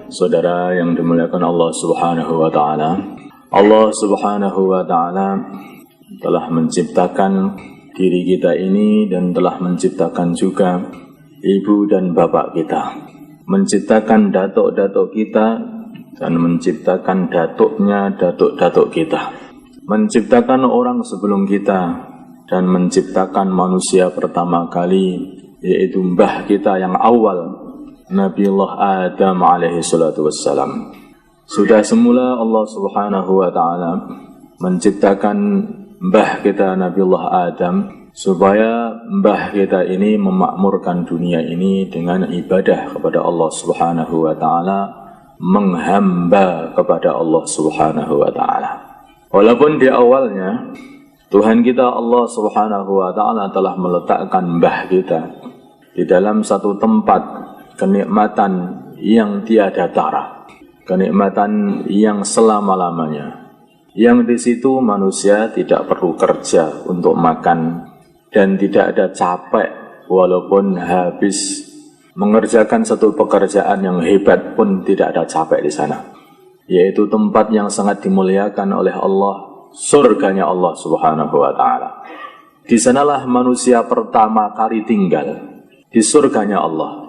Saudara yang dimuliakan Allah Subhanahu wa taala. Allah Subhanahu wa taala telah menciptakan diri kita ini dan telah menciptakan juga ibu dan bapak kita. Menciptakan datuk-datuk kita dan menciptakan datuknya datuk-datuk kita. Menciptakan orang sebelum kita dan menciptakan manusia pertama kali, yaitu mbah kita yang awal, Nabiullah Adam alaihi salatu wassalam. Sudah semula Allah Subhanahu wa ta'ala menciptakan mbah kita Nabiullah Adam supaya mbah kita ini memakmurkan dunia ini dengan ibadah kepada Allah Subhanahu wa ta'ala, menghamba kepada Allah Subhanahu wa ta'ala. Walaupun di awalnya Tuhan kita Allah Subhanahu wa ta'ala telah meletakkan mbah kita di dalam satu tempat kenikmatan yang tiada tara, kenikmatan yang selama-lamanya, yang di situ manusia tidak perlu kerja untuk makan dan tidak ada capek walaupun habis mengerjakan satu pekerjaan yang hebat pun tidak ada capek di sana, yaitu tempat yang sangat dimuliakan oleh Allah, surganya Allah Subhanahu wa ta'ala. Di sanalah manusia pertama kali tinggal, di surganya Allah,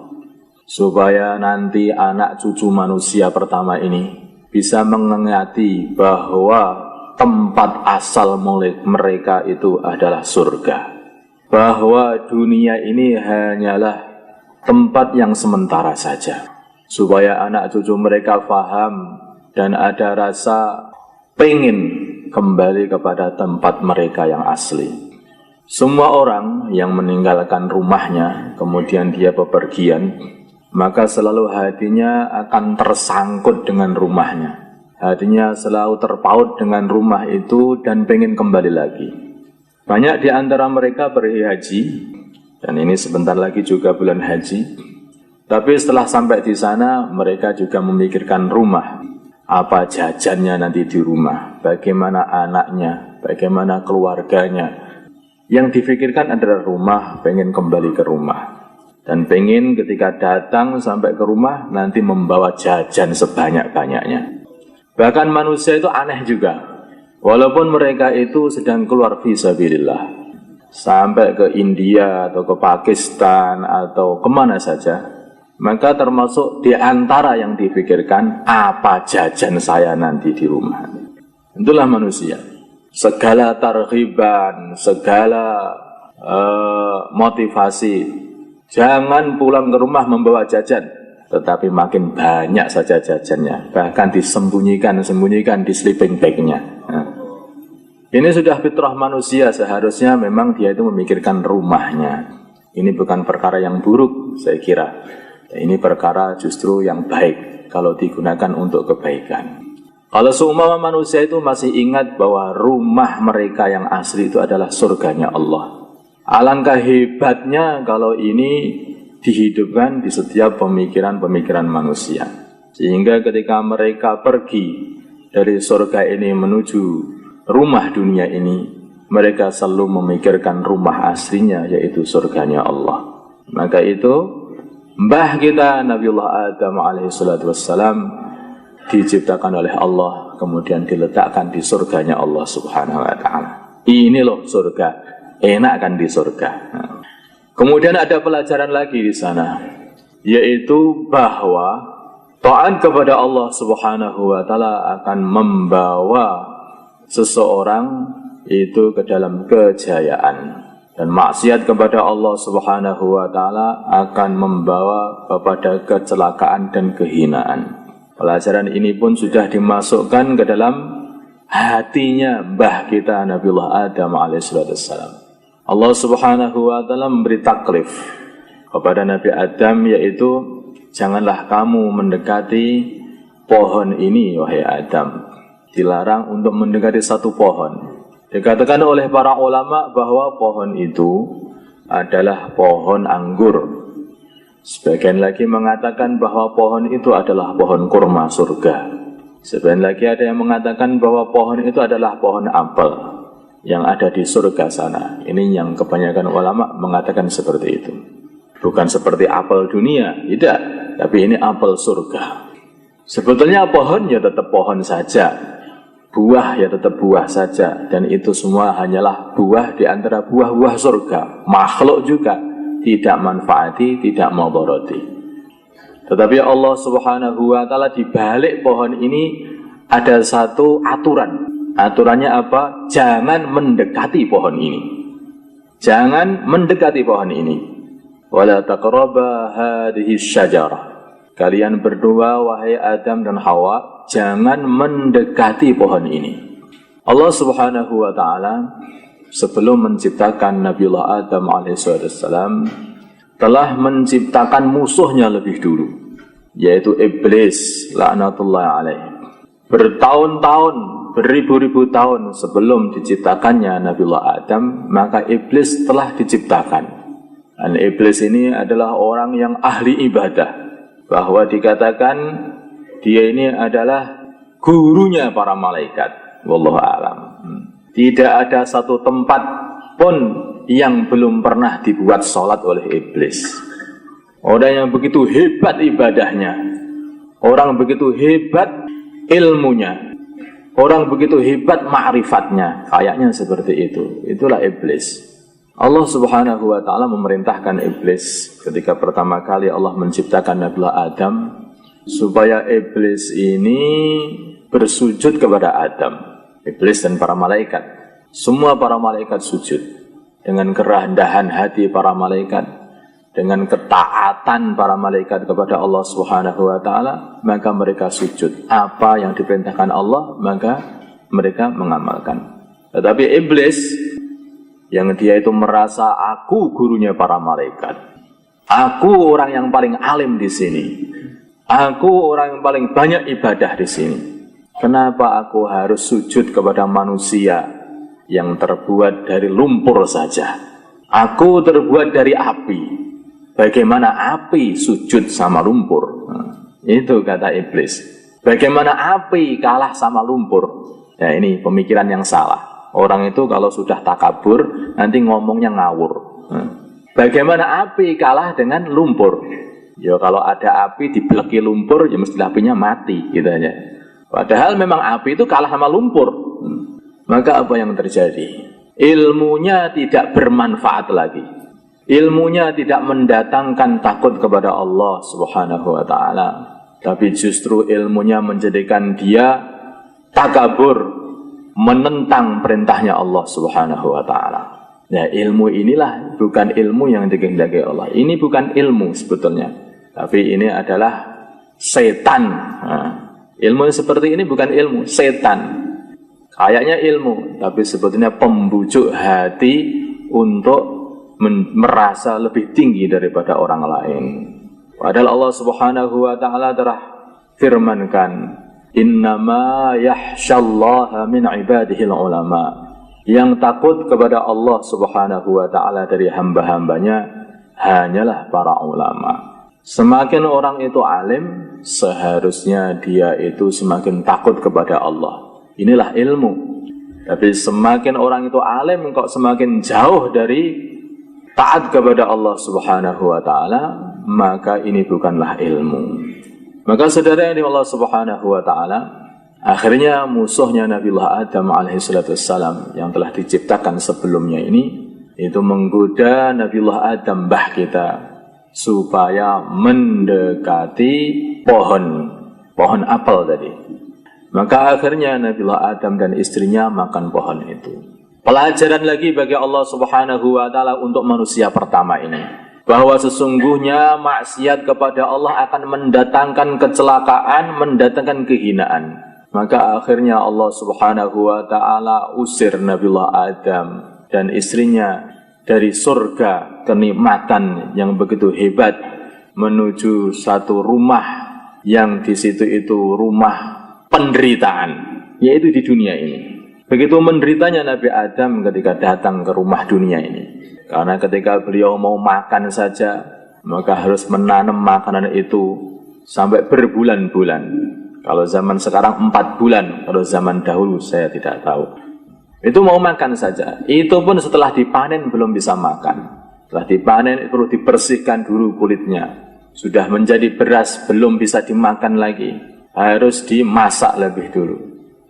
supaya nanti anak cucu manusia pertama ini bisa mengingati bahwa tempat asal mereka itu adalah surga, bahwa dunia ini hanyalah tempat yang sementara saja, supaya anak cucu mereka faham dan ada rasa pengen kembali kepada tempat mereka yang asli. Semua orang yang meninggalkan rumahnya kemudian dia bepergian, maka selalu hatinya akan tersangkut dengan rumahnya. Hatinya selalu terpaut dengan rumah itu dan pengen kembali lagi. Banyak di antara mereka pergi haji, dan ini sebentar lagi juga bulan haji. Tapi setelah sampai di sana, mereka juga memikirkan rumah. Apa jajannya nanti di rumah, bagaimana anaknya, bagaimana keluarganya. Yang difikirkan adalah rumah, pengen kembali ke rumah. Dan pengen ketika datang sampai ke rumah nanti membawa jajan sebanyak-banyaknya. Bahkan manusia itu aneh juga. Walaupun mereka itu sedang keluar fisabilillah, sampai ke India atau ke Pakistan atau kemana saja, maka termasuk di antara yang dipikirkan, apa jajan saya nanti di rumah. Itulah manusia. Segala targhiban, segala motivasi, jangan pulang ke rumah membawa jajan, tetapi makin banyak saja jajannya, bahkan disembunyikan di sleeping bag-nya. Nah, ini sudah fitrah manusia, seharusnya memang dia itu memikirkan rumahnya. Ini bukan perkara yang buruk, saya kira. Ini perkara justru yang baik kalau digunakan untuk kebaikan. Kalau seumpama manusia itu masih ingat bahwa rumah mereka yang asli itu adalah surganya Allah, alangkah hebatnya kalau ini dihidupkan di setiap pemikiran-pemikiran manusia. Sehingga ketika mereka pergi dari surga ini menuju rumah dunia ini, mereka selalu memikirkan rumah aslinya, yaitu surganya Allah. Maka itu mbah kita Nabiullah Adam alaihi salatu wassalam diciptakan oleh Allah, kemudian diletakkan di surganya Allah Subhanahu wa ta'ala. Ini loh surga, enak kan di surga. Nah, kemudian ada pelajaran lagi di sana, yaitu bahwa taat kepada Allah Subhanahu wa ta'ala akan membawa seseorang itu ke dalam kejayaan, dan maksiat kepada Allah Subhanahu wa ta'ala akan membawa kepada kecelakaan dan kehinaan. Pelajaran ini pun sudah dimasukkan ke dalam hatinya mbah kita Nabiullah Adam alaihissalam. Allah Subhanahu wa ta'ala memberi taklif kepada Nabi Adam, yaitu janganlah kamu mendekati pohon ini wahai Adam. Dilarang untuk mendekati satu pohon. Dikatakan oleh para ulama bahwa pohon itu adalah pohon anggur. Sebagian lagi mengatakan bahwa pohon itu adalah pohon kurma surga. Sebagian lagi ada yang mengatakan bahwa pohon itu adalah pohon apel yang ada di surga sana. Ini yang kebanyakan ulama mengatakan seperti itu. Bukan seperti apel dunia, tidak. Tapi ini apel surga. Sebetulnya pohon ya tetap pohon saja, buah ya tetap buah saja, dan itu semua hanyalah buah di antara buah-buah surga. Makhluk juga tidak manfaati, tidak mudharati. Tetapi Allah Subhanahu wa taala di balik pohon ini ada satu aturan. Aturannya apa? Jangan mendekati pohon ini. Jangan mendekati pohon ini. Wala taqraba hadhihi syajarah. Kalian berdua, wahai Adam dan Hawa, jangan mendekati pohon ini. Allah Subhanahu wa taala sebelum menciptakan Nabiullah Adam alaihissalam telah menciptakan musuhnya lebih dulu, yaitu iblis laknatullah alaih. Bertahun-tahun, beribu-ribu tahun sebelum diciptakannya Nabiullah Adam, maka iblis telah diciptakan. Dan iblis ini adalah orang yang ahli ibadah, bahwa dikatakan dia ini adalah gurunya para malaikat. Wallahu a'lam. Tidak ada satu tempat pun yang belum pernah dibuat sholat oleh iblis. Orang yang begitu hebat ibadahnya, orang begitu hebat ilmunya, orang begitu hebat ma'rifatnya, kayaknya seperti itu. Itulah iblis. Allah Subhanahu wa taala memerintahkan iblis ketika pertama kali Allah menciptakan Nabiullah Adam supaya iblis ini bersujud kepada Adam. Iblis dan para malaikat, semua para malaikat sujud dengan kerendahan hati para malaikat, dengan ketaatan para malaikat kepada Allah Subhanahu wa taala, maka mereka sujud. Apa yang diperintahkan Allah, maka mereka mengamalkan. Tetapi iblis yang dia itu merasa aku gurunya para malaikat, aku orang yang paling alim di sini, aku orang yang paling banyak ibadah di sini. Kenapa aku harus sujud kepada manusia yang terbuat dari lumpur saja? Aku terbuat dari api. Bagaimana api sujud sama lumpur? Itu kata iblis. Bagaimana api kalah sama lumpur? Ya, ini pemikiran yang salah. Orang itu kalau sudah takabur nanti ngomongnya ngawur. Bagaimana api kalah dengan lumpur? Ya kalau ada api dibeleki lumpur, ya mesti apinya mati gitu aja. Padahal memang api itu kalah sama lumpur. Maka apa yang terjadi? Ilmunya tidak bermanfaat lagi. Ilmunya tidak mendatangkan takut kepada Allah Subhanahu wa taala, tapi justru ilmunya menjadikan dia takabur, menentang perintahnya Allah Subhanahu wa taala. Nah, ilmu inilah bukan ilmu yang dikehendaki Allah. Ini bukan ilmu sebetulnya, tapi ini adalah setan. Ilmu seperti ini bukan ilmu, setan. Kayaknya ilmu, tapi sebetulnya pembujuk hati untuk merasa lebih tinggi daripada orang lain. Padahal Allah Subhanahu wa taala telah firmankan, innama yahsyallaha min ibadihil ulama. Yang takut kepada Allah Subhanahu wa taala dari hamba-hambanya hanyalah para ulama. Semakin orang itu alim, seharusnya dia itu semakin takut kepada Allah. Inilah ilmu. Tapi semakin orang itu alim kok semakin jauh dari taat kepada Allah Subhanahu wa taala, maka ini bukanlah ilmu. Maka saudara yang Allah Subhanahu wa taala, akhirnya musuhnya Nabiullah Adam alaihissalam yang telah diciptakan sebelumnya ini, itu menggoda Nabiullah Adam mbah kita supaya mendekati pohon apel tadi. Maka akhirnya Nabiullah Adam dan istrinya makan pohon itu. Pelajaran lagi bagi Allah Subhanahu wa taala untuk manusia pertama ini, bahwa sesungguhnya maksiat kepada Allah akan mendatangkan kecelakaan, mendatangkan kehinaan. Maka akhirnya Allah Subhanahu wa taala usir Nabiullah Adam dan istrinya dari surga kenikmatan yang begitu hebat menuju satu rumah yang di situ itu rumah penderitaan, yaitu di dunia ini. Begitu menderitanya Nabi Adam ketika datang ke rumah dunia ini. Karena ketika beliau mau makan saja, maka harus menanam makanan itu sampai berbulan-bulan. Kalau zaman sekarang 4 bulan, kalau zaman dahulu saya tidak tahu. Itu mau makan saja. Itu pun setelah dipanen belum bisa makan. Setelah dipanen perlu dibersihkan dulu kulitnya. Sudah menjadi beras belum bisa dimakan lagi. harus dimasak lebih dulu.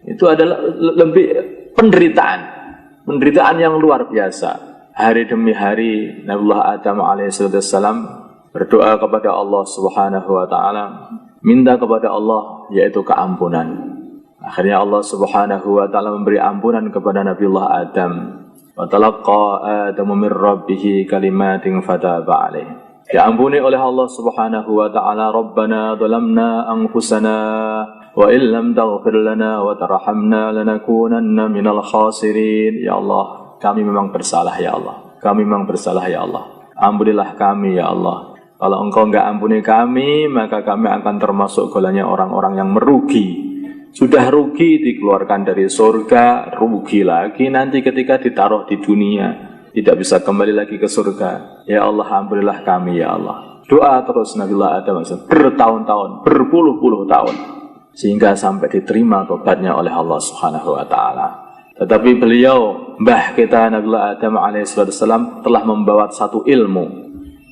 Itu adalah lebih penderitaan yang luar biasa. Hari demi hari Nabiullah Adam alaihissalam berdoa kepada Allah Subhanahu wa taala, minta kepada Allah yaitu keampunan. Akhirnya Allah Subhanahu wa taala memberi ampunan kepada Nabiullah Adam. Wa talaqqa Adamu min rabbih kalimatin fataba alaihi. Diampuni oleh Allah Subhanahu wa taala, Rabbana dhalamna anfusana wa illam taghfir lana wa tarhamna lanakunanna minal khasirin. Ya Allah, kami memang bersalah ya Allah. Kami memang bersalah ya Allah. Ampunilah kami ya Allah. Kalau Engkau enggak ampuni kami, maka kami akan termasuk golongan orang-orang yang merugi. Sudah rugi dikeluarkan dari surga, rugi lagi nanti ketika ditaruh di dunia. Tidak bisa kembali lagi ke surga. Ya Allah, ampunilah kami ya Allah. Doa terus Nabiullah Adam bertahun-tahun, berpuluh-puluh tahun. Sehingga sampai diterima tobatnya oleh Allah Subhanahu wa taala. Tetapi beliau, mbah kita Nabiullah Adam alaihissalam telah membawa satu ilmu.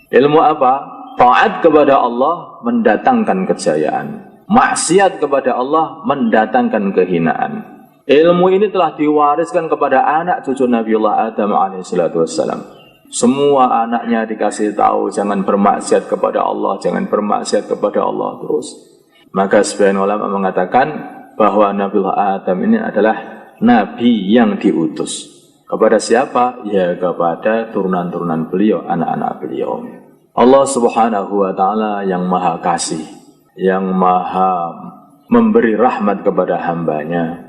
Ilmu apa? Taat kepada Allah mendatangkan kejayaan. Maksiat kepada Allah mendatangkan kehinaan. Ilmu ini telah diwariskan kepada anak cucu Nabiullah Adam alaihissalam. Semua anaknya dikasih tahu jangan bermaksiat kepada Allah, jangan bermaksiat kepada Allah terus. Maka sebagian ulama mengatakan bahwa Nabiullah Adam ini adalah Nabi yang diutus. Kepada siapa? Ya kepada turunan-turunan beliau, anak-anak beliau. Allah Subhanahu wa ta'ala yang maha kasih, yang maha memberi rahmat kepada hambanya,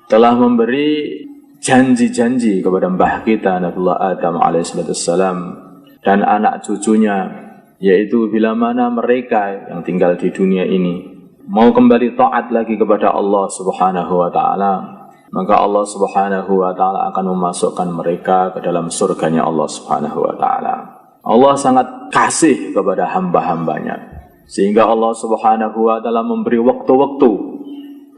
telah memberi janji-janji kepada mbah kita Nabiullah Adam alaihissalam dan anak cucunya, yaitu bila mana mereka yang tinggal di dunia ini mau kembali taat lagi kepada Allah Subhanahu wa ta'ala, maka Allah Subhanahu wa ta'ala akan memasukkan mereka ke dalam surganya Allah Subhanahu wa ta'ala. Allah sangat kasih kepada hamba-hambanya, sehingga Allah Subhanahu wa ta'ala memberi waktu-waktu,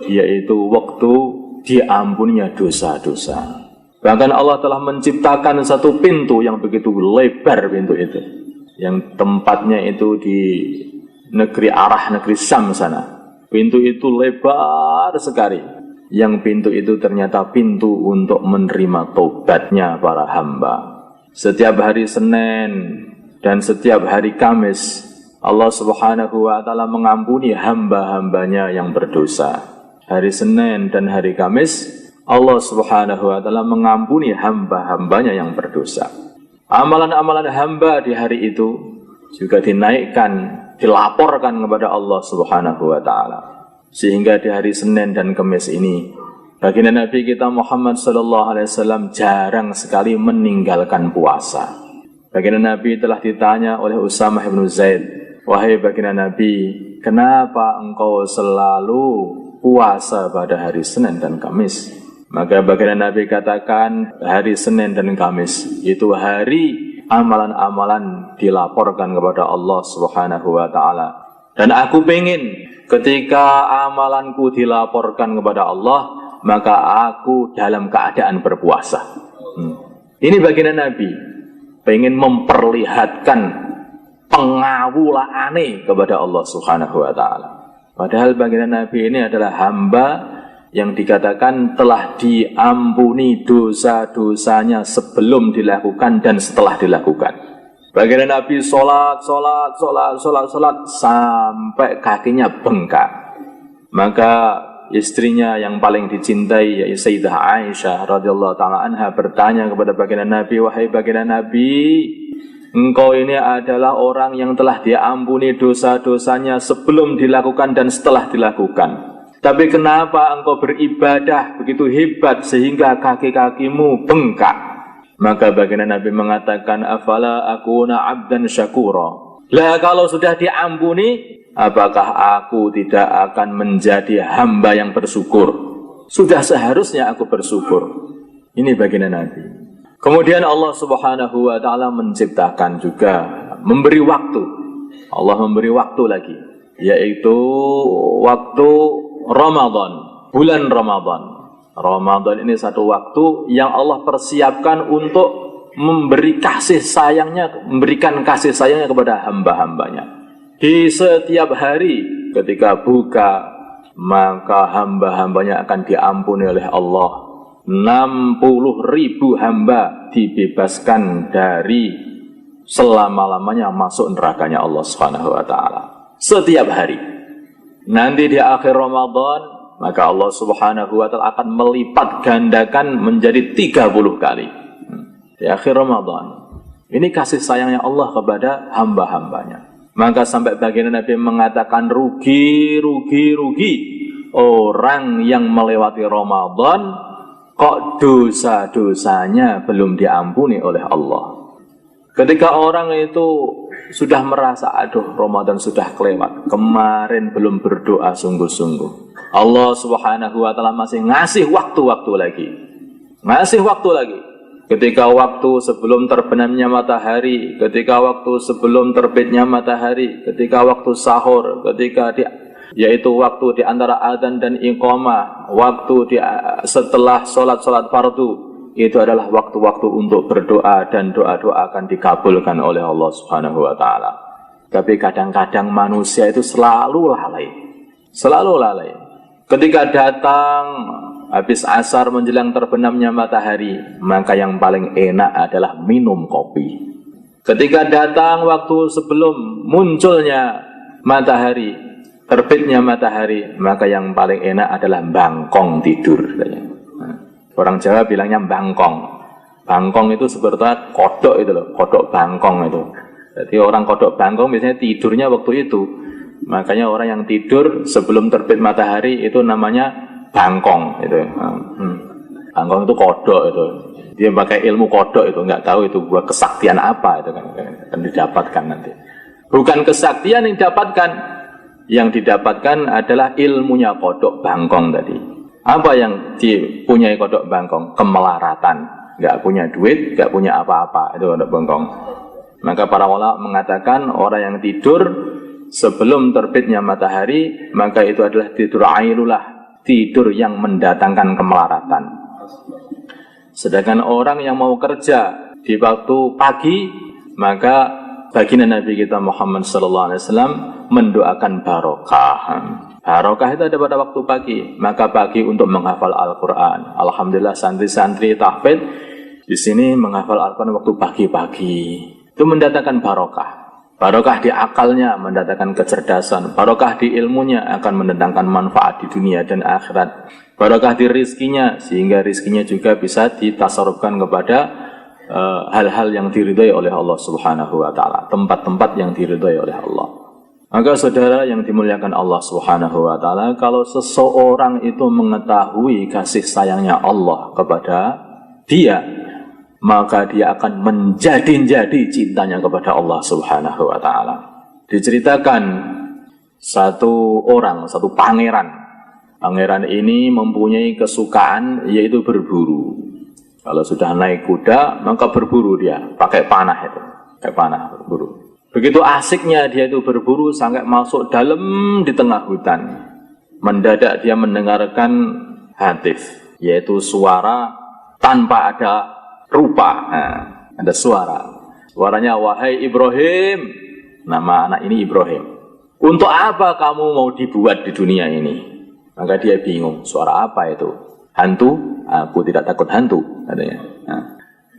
yaitu waktu diampuninya dosa-dosa. Bahkan Allah telah menciptakan satu pintu yang begitu lebar, pintu itu, yang tempatnya itu di arah negeri Syam sana. Pintu itu lebar sekali. Yang pintu itu ternyata pintu untuk menerima taubatnya para hamba. Setiap hari Senin dan setiap hari Kamis, Allah Subhanahu wa ta'ala mengampuni hamba-hambanya yang berdosa. Hari Senin dan hari Kamis, Allah Subhanahu wa ta'ala mengampuni hamba-hambanya yang berdosa. Amalan-amalan hamba di hari itu juga dinaikkan, dilaporkan kepada Allah Subhanahu wa ta'ala. Sehingga di hari Senin dan Kamis ini, baginda Nabi kita Muhammad sallallahu alaihi wasallam jarang sekali meninggalkan puasa. Baginda Nabi telah ditanya oleh Usamah bin Zaid, "Wahai baginda Nabi, kenapa engkau selalu puasa pada hari Senin dan Kamis?" Maka baginda Nabi katakan, hari Senin dan Kamis itu hari amalan-amalan dilaporkan kepada Allah Subhanahu wa ta'ala. Dan aku pengen ketika amalanku dilaporkan kepada Allah, maka aku dalam keadaan berpuasa. Ini baginda Nabi pengen memperlihatkan pengawulaane kepada Allah Subhanahu wa ta'ala. Padahal baginda Nabi ini adalah hamba yang dikatakan telah diampuni dosa-dosanya sebelum dilakukan dan setelah dilakukan. Baginda Nabi sholat sampai kakinya bengkak. Maka istrinya yang paling dicintai, yaitu Sayyidah Aisyah radhiyallahu taala anha, bertanya kepada baginda Nabi, "Wahai baginda Nabi, engkau ini adalah orang yang telah diampuni dosa-dosanya sebelum dilakukan dan setelah dilakukan. Tapi kenapa engkau beribadah begitu hebat sehingga kaki-kakimu bengkak?" Maka baginda Nabi mengatakan, "Afala akuna abdan syakura." Lah kalau sudah diampuni, apakah aku tidak akan menjadi hamba yang bersyukur? Sudah seharusnya aku bersyukur. Ini baginda Nabi. Kemudian Allah Subhanahu wa ta'ala menciptakan juga, memberi waktu. Allah memberi waktu lagi, yaitu waktu Ramadan, bulan Ramadan. Ramadan ini satu waktu yang Allah persiapkan untuk memberi kasih sayangnya, memberikan kasih sayangnya kepada hamba-hambanya. Di setiap hari ketika buka, maka hamba-hambanya akan diampuni oleh Allah. 60.000 hamba dibebaskan dari selama-lamanya masuk nerakanya Allah Subhanahu wa taala setiap hari. Nanti di akhir Ramadan, maka Allah Subhanahu wa taala akan melipat gandakan menjadi 30 kali. Di akhir Ramadan. Ini kasih sayangnya Allah kepada hamba-hambanya. Maka sampai baginda Nabi mengatakan rugi orang yang melewati Ramadan kok dosa-dosanya belum diampuni oleh Allah. Ketika orang itu sudah merasa, aduh Ramadan sudah kelewat, kemarin belum berdoa sungguh-sungguh, Allah Subhanahu wa taala masih ngasih waktu-waktu lagi. Ketika waktu sebelum terbenamnya matahari, ketika waktu sebelum terbitnya matahari, ketika waktu sahur, yaitu waktu di antara adzan dan iqamah, waktu setelah sholat fardu, itu adalah waktu-waktu untuk berdoa dan doa-doa akan dikabulkan oleh Allah Subhanahu wa taala. Tapi kadang-kadang manusia itu selalu lalai. Ketika datang habis asar menjelang terbenamnya matahari, maka yang paling enak adalah minum kopi. Ketika datang waktu sebelum munculnya matahari, terbitnya matahari, maka yang paling enak adalah bangkong tidur. Orang Jawa bilangnya bangkong. Bangkong itu sebetulnya kodok itu loh, kodok bangkong itu. Jadi orang kodok bangkong biasanya tidurnya waktu itu. Makanya orang yang tidur sebelum terbit matahari itu namanya bangkong itu. Bangkong itu kodok itu. Dia pakai ilmu kodok itu, nggak tahu itu buat kesaktian apa itu kan didapatkan nanti. Bukan kesaktian yang didapatkan. Yang didapatkan adalah ilmunya kodok bangkong tadi. Apa yang dipunyai kodok bangkong? Kemelaratan. Nggak punya duit, nggak punya apa-apa itu kodok bangkong. Maka para ulama mengatakan orang yang tidur sebelum terbitnya matahari, maka itu adalah tidur ailulah, tidur yang mendatangkan kemelaratan. Sedangkan orang yang mau kerja di waktu pagi, maka baginda Nabi kita Muhammad SAW mendoakan barokah. Barokah itu ada pada waktu pagi. Maka pagi untuk menghafal Al-Quran. Alhamdulillah santri-santri tahfidz di sini menghafal Al-Quran waktu pagi-pagi. Itu mendatangkan barokah. Barokah di akalnya mendatangkan kecerdasan. Barokah di ilmunya akan mendatangkan manfaat di dunia dan akhirat. Barokah di rizkinya, sehingga rizkinya juga bisa ditasarrufkan kepada hal-hal yang diridhai oleh Allah Subhanahu wa taala, tempat-tempat yang diridhai oleh Allah. Maka saudara yang dimuliakan Allah Subhanahu wa taala, kalau seseorang itu mengetahui kasih sayangnya Allah kepada dia, maka dia akan menjadi cintanya kepada Allah Subhanahu wa taala. Diceritakan satu pangeran. Pangeran ini mempunyai kesukaan yaitu berburu. Kalau sudah naik kuda, maka berburu dia, pakai panah berburu. Begitu asiknya dia itu berburu sampai masuk dalam di tengah hutan. Mendadak dia mendengarkan hatif, yaitu suara tanpa ada rupa. Ada suaranya, wahai Ibrahim, nama anak ini Ibrahim, untuk apa kamu mau dibuat di dunia ini? Maka dia bingung, suara apa itu? Hantu? Aku tidak takut hantu, katanya.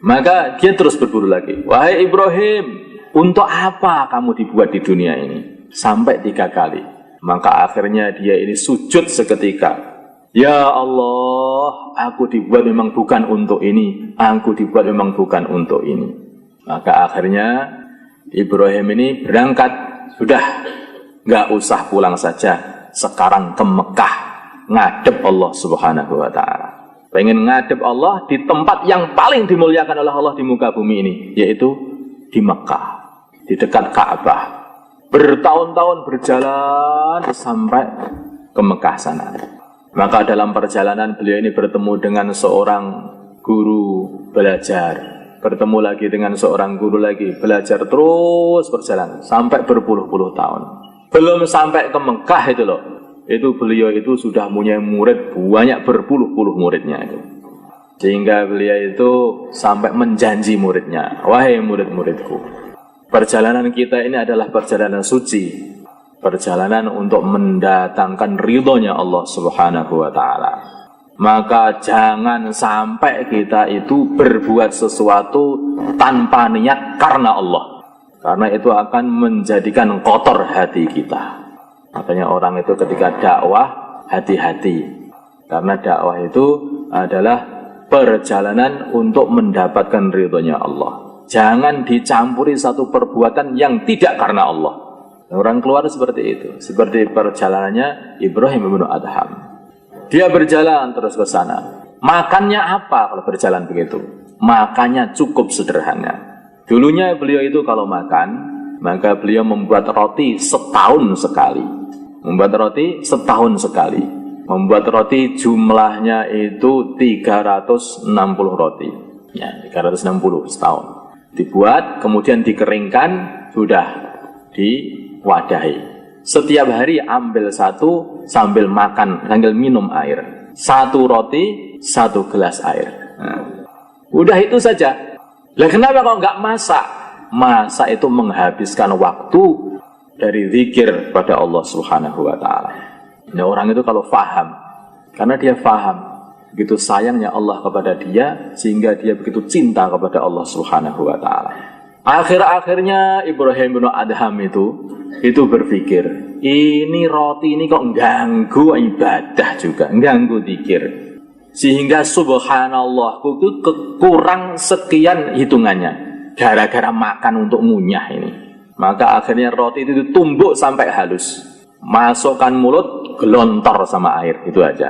Maka dia terus berburu lagi, wahai Ibrahim, untuk apa kamu dibuat di dunia ini? Sampai 3 kali. Maka akhirnya dia ini sujud seketika. Ya Allah, aku dibuat memang bukan untuk ini. Aku dibuat memang bukan untuk ini. Maka akhirnya Ibrahim ini berangkat. Sudah, nggak usah pulang saja. Sekarang ke Mekah, ngadep Allah Subhanahu wa ta'ala. Pengen ngadep Allah di tempat yang paling dimuliakan oleh Allah di muka bumi ini, yaitu di Mekah, di dekat Ka'bah. Bertahun-tahun berjalan sampai ke Mekah sana. Maka dalam perjalanan beliau ini bertemu dengan seorang guru belajar, bertemu lagi dengan seorang guru lagi, belajar terus berjalan sampai berpuluh-puluh tahun. Belum sampai ke Mekah itu loh, itu beliau itu sudah punya murid banyak, berpuluh-puluh muridnya itu. Sehingga beliau itu sampai menjanji muridnya, wahai murid-muridku, perjalanan kita ini adalah perjalanan suci. perjalanan untuk mendatangkan ridhonya Allah Subhanahu wa ta'ala. Maka jangan sampai kita itu berbuat sesuatu tanpa niat karena Allah. Karena itu akan menjadikan kotor hati kita. Makanya orang itu ketika dakwah, hati-hati. Karena dakwah itu adalah perjalanan untuk mendapatkan ridhonya Allah. Jangan dicampuri satu perbuatan yang tidak karena Allah. Orang keluar seperti itu. Seperti perjalanannya Ibrahim bin Adham. Dia berjalan terus ke sana. Makannya apa kalau berjalan begitu? Makannya cukup sederhana. Dulunya beliau itu kalau makan, maka beliau membuat roti setahun sekali. Membuat roti setahun sekali. Membuat roti jumlahnya itu 360 roti. Ya, 360 setahun. Dibuat, kemudian dikeringkan, sudah diwadahi. Setiap hari ambil satu sambil makan, sambil minum air. Satu roti, satu gelas air. Nah, udah itu saja. Lah kenapa kok nggak masak? Masak itu menghabiskan waktu dari zikir pada Allah Subhanahu wa ta'ala. Nah, orang itu kalau faham, karena dia faham begitu sayangnya Allah kepada dia, sehingga dia begitu cinta kepada Allah Subhanahu wa ta'ala. Akhir-akhirnya Ibrahim bin Adham itu berpikir, ini roti ini kok ganggu ibadah juga, ganggu zikir. Sehingga subhanallah itu kurang sekian hitungannya, gara-gara makan untuk ngunyah ini. Maka akhirnya roti itu ditumbuk sampai halus. Masukkan mulut, gelontor sama air, itu aja.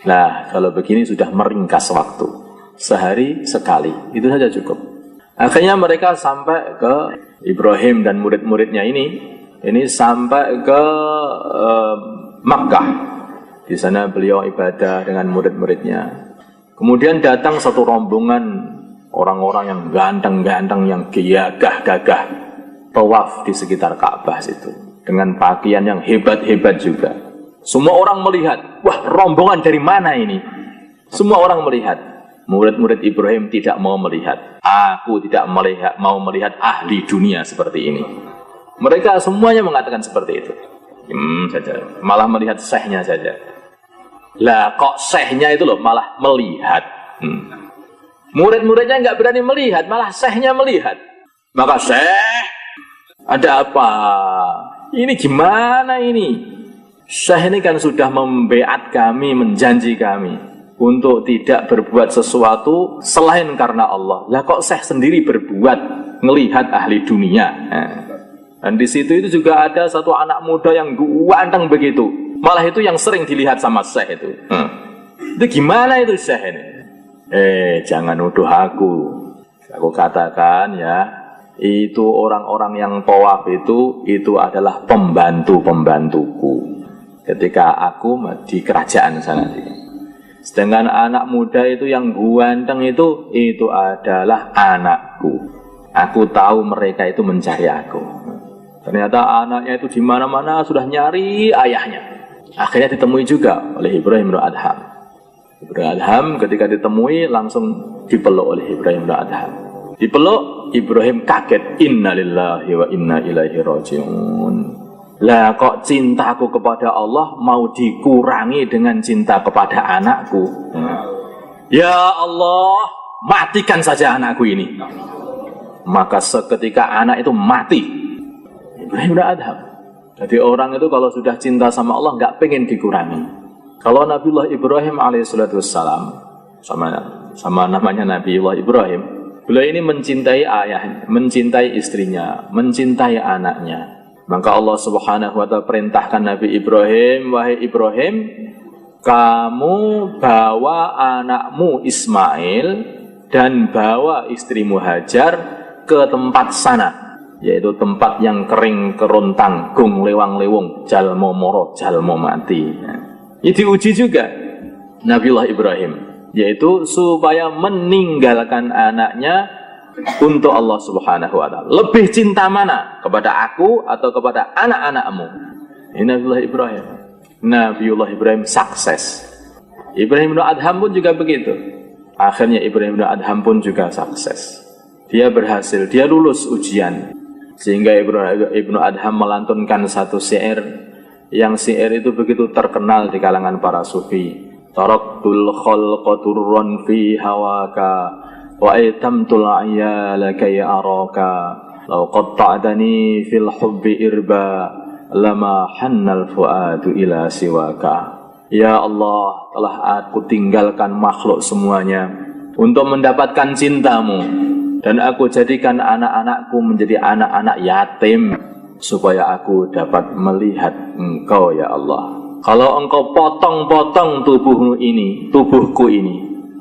Nah, kalau begini sudah meringkas waktu. Sehari sekali, itu saja cukup. Akhirnya mereka sampai ke Ibrahim dan murid-muridnya ini sampai ke Makkah. Di sana beliau ibadah dengan murid-muridnya. Kemudian datang satu rombongan orang-orang yang ganteng-ganteng, yang gagah-gagah, tawaf di sekitar Ka'bah situ dengan pakaian yang hebat-hebat juga. Semua orang melihat, wah, rombongan dari mana ini? Semua orang melihat. Murid-murid Ibrahim tidak mau melihat. Aku tidak mau melihat ahli dunia seperti ini. Mereka semuanya mengatakan seperti itu. Saja. Malah melihat syekhnya saja. Lah kok syekhnya itu loh malah melihat. Murid-muridnya nggak berani melihat, malah syekhnya melihat. Maka syekh, ada apa? Ini gimana ini? Syekh ini kan sudah membeat kami, menjanji kami untuk tidak berbuat sesuatu selain karena Allah. Lah kok Syekh sendiri berbuat ngelihat ahli dunia. Dan di situ itu juga ada satu anak muda yang ganteng begitu. Malah itu yang sering dilihat sama Syekh itu. Itu gimana itu Syekh ini? Jangan nuduh aku. Aku katakan ya, itu orang-orang yang tawaf itu adalah pembantu-pembantuku ketika aku di kerajaan sana. Sedangkan anak muda itu yang ganteng itu adalah anakku. Aku tahu mereka itu mencari aku. Ternyata anaknya itu di mana-mana sudah nyari ayahnya. Akhirnya ditemui juga oleh Ibrahim bin Adham. Ibrahim Adham ketika ditemui langsung dipeluk oleh Ibrahim bin Adham. Dipeluk, Ibrahim kaget. Innalillahi wa inna ilaihi raji'un. Lah kok cintaku kepada Allah mau dikurangi dengan cinta kepada anakku? Ya Allah, matikan saja anakku ini. Maka seketika anak itu mati. Ibrahim bin Adham. Jadi orang itu kalau sudah cinta sama Allah nggak pengen dikurangi. Kalau Nabiullah Ibrahim alaihissalam sama namanya Nabiullah Ibrahim, beliau ini mencintai ayahnya, mencintai istrinya, mencintai anaknya. Maka Allah Subhanahu wa ta'ala perintahkan Nabi Ibrahim, wahai Ibrahim, kamu bawa anakmu Ismail dan bawa istrimu Hajar ke tempat sana, yaitu tempat yang kering kerontang, gung lewang-lewung, jalmo moro, jalmo mati. Ini diuji juga Nabiullah Ibrahim, yaitu supaya meninggalkan anaknya untuk Allah Subhanahu wa ta'ala. Lebih cinta mana? Kepada aku atau kepada anak-anakmu? Ini Nabiullah Ibrahim. Nabiullah Ibrahim sukses. Ibrahim bin Adham pun juga begitu. Akhirnya Ibrahim bin Adham pun juga sukses. Dia berhasil, dia lulus ujian. Sehingga Ibnu Adham melantunkan satu syair, yang syair itu begitu terkenal di kalangan para sufi. Taraktul khalqa turran fi hawaka wa aitamtul ayyala kay araka law qatta'tani fil hubbi irba lama hannal fuadu ila siwaka. Ya Allah, telah aku tinggalkan makhluk semuanya untuk mendapatkan cintamu, dan aku jadikan anak-anakku menjadi anak-anak yatim supaya aku dapat melihat engkau ya Allah. Kalau engkau potong-potong tubuhku ini,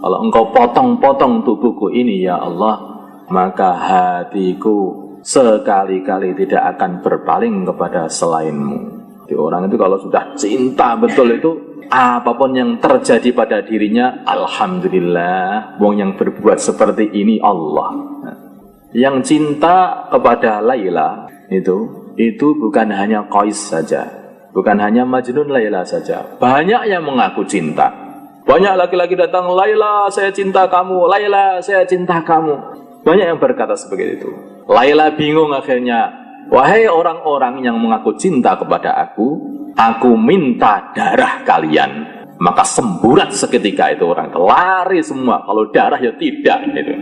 kalau engkau potong-potong tubuhku ini ya Allah, maka hatiku sekali-kali tidak akan berpaling kepada selainmu. Jadi orang itu kalau sudah cinta betul itu, apapun yang terjadi pada dirinya, alhamdulillah, wong yang berbuat seperti ini Allah. Yang cinta kepada Laila itu bukan hanya Qais saja, bukan hanya Majnun Laila saja. Banyak yang mengaku cinta. Banyak laki-laki datang, Laila saya cinta kamu, Laila saya cinta kamu. Banyak yang berkata seperti itu. Laila bingung akhirnya, wahai orang-orang yang mengaku cinta kepada aku minta darah kalian. Maka semburat seketika itu orang, lari semua. Kalau darah ya tidak itu.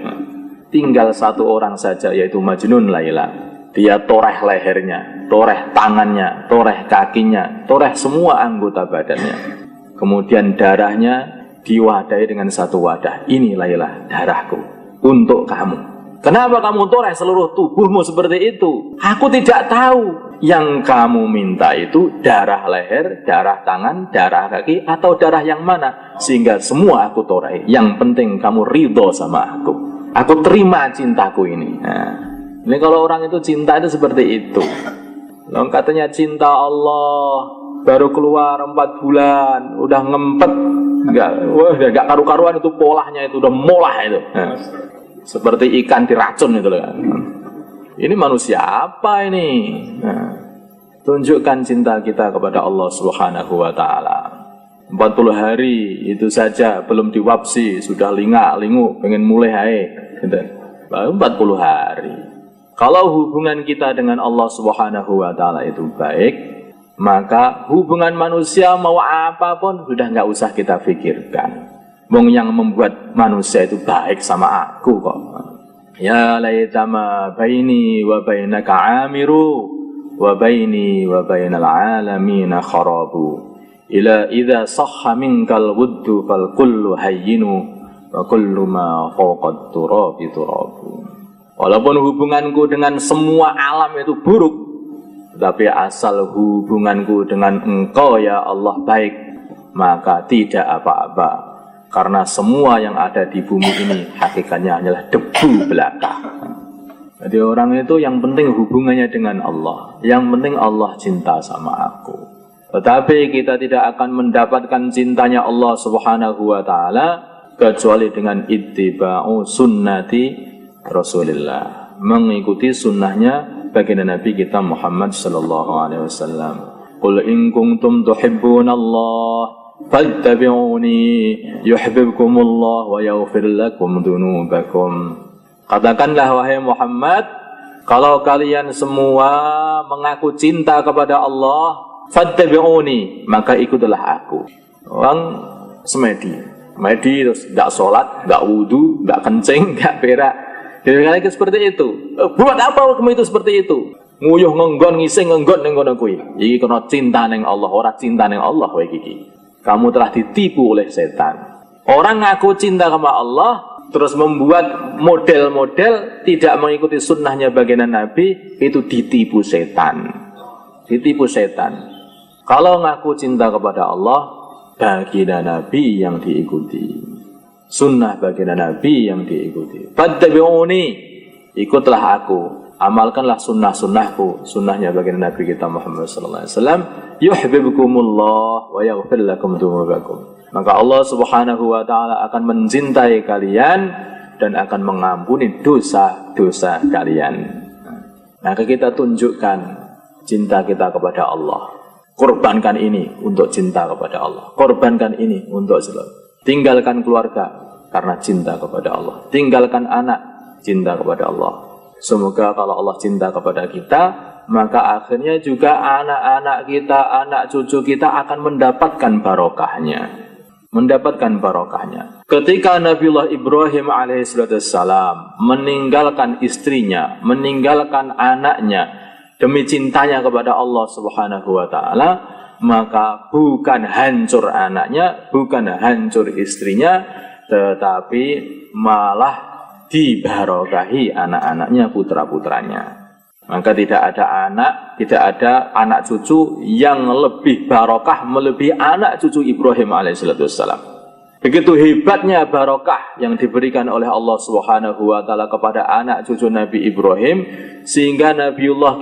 Tinggal satu orang saja, yaitu Majnun Laila. Dia toreh lehernya, toreh tangannya, toreh kakinya, toreh semua anggota badannya. Kemudian darahnya diwadahi dengan satu wadah. Ini Laila, darahku untuk kamu. Kenapa kamu toreh seluruh tubuhmu seperti itu? Aku tidak tahu. Yang kamu minta itu darah leher, darah tangan, darah kaki, atau darah yang mana? Sehingga semua aku toreh. Yang penting kamu ridho sama aku. Aku terima cintaku ini. Nah, ini kalau orang itu cinta itu seperti itu. Loh, katanya cinta Allah baru keluar 4 bulan, udah ngempet, enggak karu-karuan itu polahnya itu udah molah itu. Nah, seperti ikan diracun itu kan. Ini manusia apa ini? Nah, tunjukkan cinta kita kepada Allah Subhanahu wa taala. 40 hari itu saja belum diwapsi sudah lingak-lingu pengen mulai hae gitu. Baru 40 hari. Kalau hubungan kita dengan Allah Subhanahu wa taala itu baik, maka hubungan manusia mau apapun sudah enggak usah kita pikirkan. Wong yang membuat manusia itu baik sama aku kok. Ya laitama baini wa bainaka amiru wa baini wa bainal alamin kharabu ila idza sahha minkal wuddu fal kullu hayyinu wa kullu ma fawqa turabi turabu. Walaupun hubunganku dengan semua alam itu buruk, tetapi asal hubunganku dengan engkau ya Allah baik, maka tidak apa-apa. Karena semua yang ada di bumi ini hakikatnya hanyalah debu belaka. Jadi orang itu yang penting hubungannya dengan Allah. Yang penting Allah cinta sama aku. Tetapi kita tidak akan mendapatkan cintanya Allah Subhanahu wa ta'ala kecuali dengan ittiba'u sunnati Rasulillah. Mengikuti sunnahnya baginda Nabi kita Muhammad sallallahu alaihi wasallam. Qul in kuntum tuhibbunallah fattabi'uni yuhibbukumullah wa yaghfir lakum dzunubakum. Katakanlah wahai Muhammad, kalau kalian semua mengaku cinta kepada Allah, fattabi'uni, maka ikutlah aku. Orang semedi terus enggak salat, enggak wudu, enggak kencing, enggak berak. Jadi seperti itu. Buat apa kamu itu seperti itu? Nguyuh ngenggon ngising ngenggon ning kono kuwi. Iki kena cinta ning Allah, ora cinta ning Allah kowe iki. Kamu telah ditipu oleh setan. Orang ngaku cinta sama Allah, terus membuat model-model tidak mengikuti sunnahnya baginda Nabi, itu ditipu setan. Ditipu setan. Kalau ngaku cinta kepada Allah, baginda Nabi yang diikuti. Sunnah baginda Nabi yang diikuti. Fattabi'uni, ikutlah aku. Amalkanlah sunnah-sunnahku, sunnahnya baginda Nabi kita Muhammad sallallahu alaihi wasallam. Yuhibbukumullah wa yaghfir lakum dzunubakum. Maka Allah Subhanahu wa taala akan mencintai kalian dan akan mengampuni dosa-dosa kalian. Maka kita tunjukkan cinta kita kepada Allah. Korbankan ini untuk cinta kepada Allah. Korbankan ini untuk selalu. Tinggalkan keluarga karena cinta kepada Allah. Tinggalkan anak, cinta kepada Allah. Semoga kalau Allah cinta kepada kita, maka akhirnya juga anak-anak kita, anak cucu kita akan mendapatkan barokahnya. Ketika Nabiullah Ibrahim alaihissalam meninggalkan istrinya, meninggalkan anaknya demi cintanya kepada Allah Subhanahu wa taala, maka bukan hancur anaknya, bukan hancur istrinya, tetapi malah dibarokahi anak-anaknya, putra-putranya. Maka tidak ada anak cucu yang lebih barokah melebihi anak cucu Ibrahim alaihissalam. Begitu hebatnya barokah yang diberikan oleh Allah Subhanahu wa taala kepada anak cucu Nabi Ibrahim, sehingga Nabiullah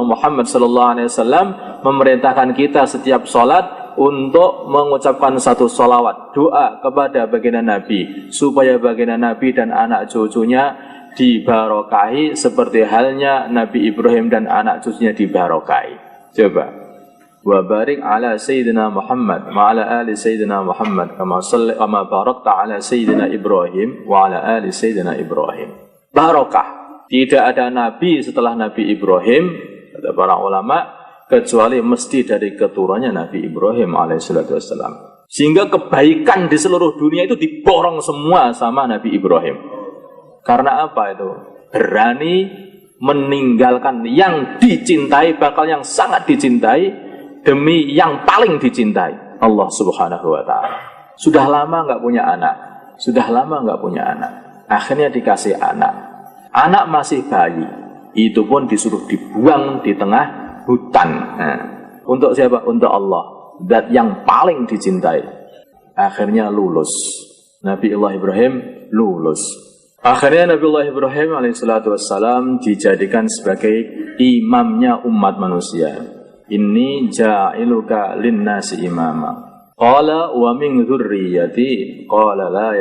Muhammad sallallahu alaihi wasallam memerintahkan kita setiap salat untuk mengucapkan satu salawat, doa kepada baginda Nabi, supaya baginda Nabi dan anak cucunya dibarokahi seperti halnya Nabi Ibrahim dan anak cucunya dibarokahi. Coba, wa barik ala sayyidina Muhammad wa ala ali sayyidina Muhammad kama barakta ala sayyidina Ibrahim wa ala ali sayyidina Ibrahim. Barokah. Tidak ada nabi setelah Nabi Ibrahim, kata para ulama, kecuali mesti dari keturunannya Nabi Ibrahim alaihissalam. Sehingga kebaikan di seluruh dunia itu diborong semua sama Nabi Ibrahim. Karena apa itu? Berani meninggalkan yang dicintai, bakal yang sangat dicintai, demi yang paling dicintai, Allah Subhanahu wa ta'ala. Sudah lama nggak punya anak. Akhirnya dikasih anak. Anak masih bayi. Itu pun disuruh dibuang di tengah hutan. Nah, untuk siapa? Untuk Allah. Dat yang paling dicintai. Akhirnya lulus. Nabiullah Ibrahim lulus. Akhirnya Nabiullah Ibrahim alaihissalam dijadikan sebagai imamnya umat manusia. Inni ja'iluka linnasi imama. Qala wa min dzurriyyati qala la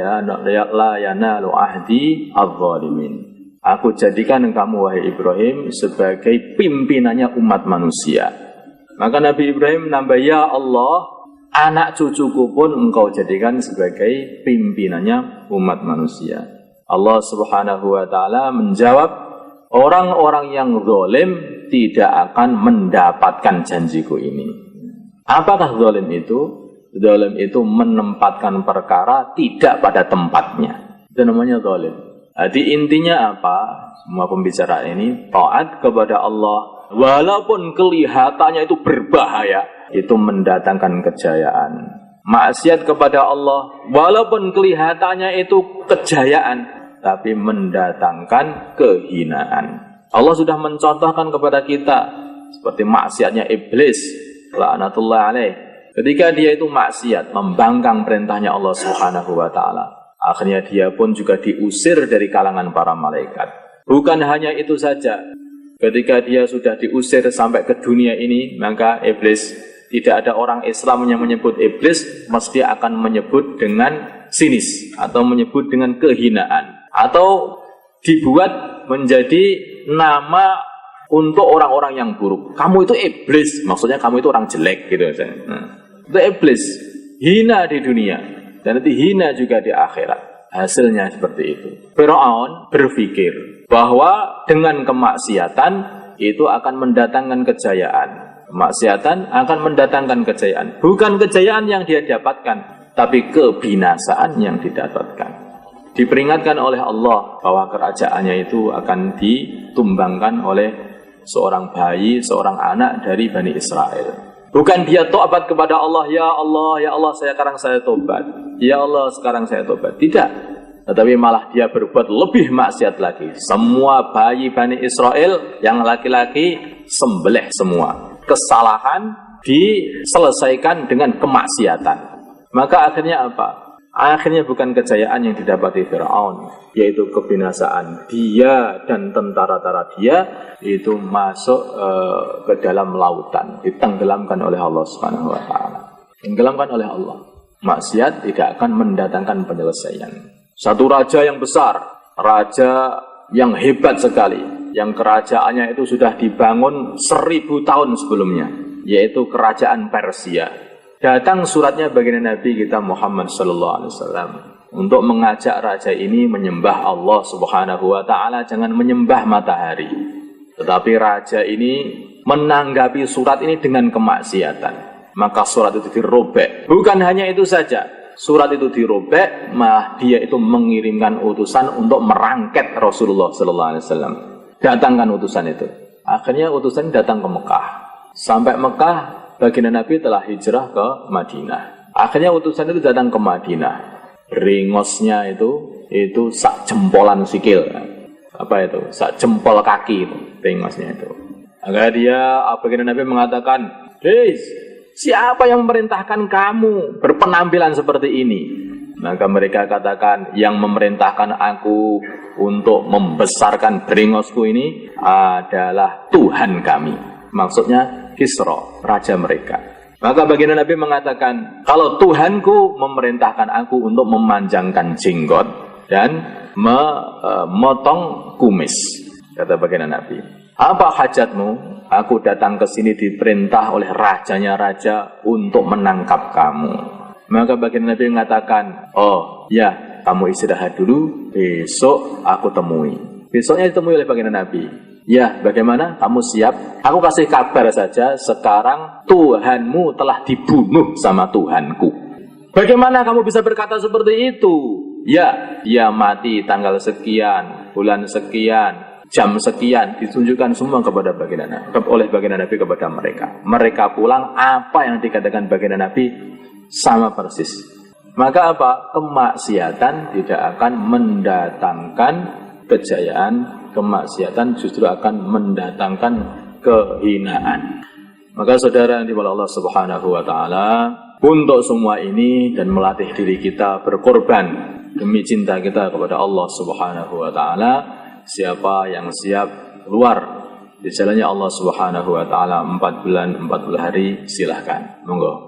yanalu ahdi adh-dhalimin. Aku jadikan kamu wahai Ibrahim sebagai pimpinannya umat manusia. Maka Nabi Ibrahim menambah, ya Allah, anak cucuku pun engkau jadikan sebagai pimpinannya umat manusia. Allah Subhanahu wa ta'ala menjawab, orang-orang yang zalim tidak akan mendapatkan janjiku ini. Apakah zalim itu? Zalim itu menempatkan perkara tidak pada tempatnya. Itu namanya zalim. Jadi intinya apa? Semua pembicaraan ini taat kepada Allah, walaupun kelihatannya itu berbahaya, itu mendatangkan kejayaan. Maksiat kepada Allah, walaupun kelihatannya itu kejayaan, tapi mendatangkan kehinaan. Allah sudah mencontohkan kepada kita seperti maksiatnya iblis, laknatullah alaih. Ketika dia itu maksiat, membangkang perintahnya Allah Subhanahu wa taala, akhirnya dia pun juga diusir dari kalangan para malaikat. Bukan hanya itu saja, ketika dia sudah diusir sampai ke dunia ini, maka iblis, tidak ada orang Islam yang menyebut iblis mesti akan menyebut dengan sinis atau menyebut dengan kehinaan, atau dibuat menjadi nama untuk orang-orang yang buruk. Kamu itu iblis, maksudnya kamu itu orang jelek gitu. Itu iblis, hina di dunia dan nanti hina juga di akhirat. Hasilnya seperti itu. Firaun berpikir bahwa dengan kemaksiatan itu akan mendatangkan kejayaan. Kemaksiatan akan mendatangkan kejayaan. Bukan kejayaan yang dia dapatkan, tapi kebinasaan yang didapatkan. Diperingatkan oleh Allah bahwa kerajaannya itu akan ditumbangkan oleh seorang bayi, seorang anak dari Bani Israel. Bukan dia tobat kepada Allah, ya Allah, sekarang saya tobat. Ya Allah, sekarang saya tobat. Tidak. Tetapi malah dia berbuat lebih maksiat lagi. Semua bayi Bani Israel yang laki-laki sembelih semua. Kesalahan diselesaikan dengan kemaksiatan. Maka akhirnya apa? Akhirnya bukan kejayaan yang didapati Firaun, yaitu kebinasaan. Dia dan tentara-tentara dia itu masuk ke dalam lautan, ditenggelamkan oleh Allah Subhanahu wa taala. Tenggelamkan oleh Allah. Maksiat tidak akan mendatangkan penyelesaian. Satu raja yang besar, raja yang hebat sekali, yang kerajaannya itu sudah dibangun 1000 tahun sebelumnya, yaitu kerajaan Persia. Datang suratnya baginda Nabi kita Muhammad sallallahu alaihi wasallam. untuk mengajak raja ini menyembah Allah Subhanahu wa taala, jangan menyembah matahari. Tetapi raja ini menanggapi surat ini dengan kemaksiatan. Maka surat itu dirobek. Bukan hanya itu saja, surat itu dirobek, malah dia itu mengirimkan utusan untuk merangket Rasulullah sallallahu alaihi wasallam. Datangkan utusan itu. Akhirnya utusan datang ke Mekah. Sampai Mekah, baginda Nabi telah hijrah ke Madinah. Akhirnya utusan itu datang ke Madinah. Ringosnya itu sak jempolan sikil. Apa itu? Sak jempol kaki itu, ringosnya itu. Agar dia, baginda Nabi mengatakan, "Hei, siapa yang memerintahkan kamu berpenampilan seperti ini?" Maka mereka katakan, "Yang memerintahkan aku untuk membesarkan beringosku ini adalah Tuhan kami." Maksudnya Kisra, raja mereka. Maka baginda Nabi mengatakan, "Kalau Tuhanku memerintahkan aku untuk memanjangkan jenggot dan memotong kumis," kata baginda Nabi, "apa hajatmu? Aku datang ke sini diperintah oleh rajanya raja untuk menangkap kamu." Maka baginda Nabi mengatakan, "Oh ya, kamu istirahat dulu, besok aku temui." Besoknya ditemui oleh baginda Nabi. "Ya, bagaimana? Kamu siap? Aku kasih kabar saja, sekarang Tuhanmu telah dibunuh sama Tuhanku." "Bagaimana kamu bisa berkata seperti itu?" "Ya, dia mati tanggal sekian, bulan sekian, jam sekian," ditunjukkan semua kepada baginda Nabi, oleh baginda Nabi kepada mereka. Mereka pulang, apa yang dikatakan baginda Nabi sama persis. Maka apa? Kemaksiatan tidak akan mendatangkan kejayaan. Kemaksiatan justru akan mendatangkan kehinaan. Maka saudara yang dimuliakan Allah Subhanahu wa taala, untuk semua ini dan melatih diri kita berkorban demi cinta kita kepada Allah Subhanahu wa taala, siapa yang siap keluar di jalannya Allah Subhanahu wa taala 4 bulan 40 hari, silahkan. Monggo.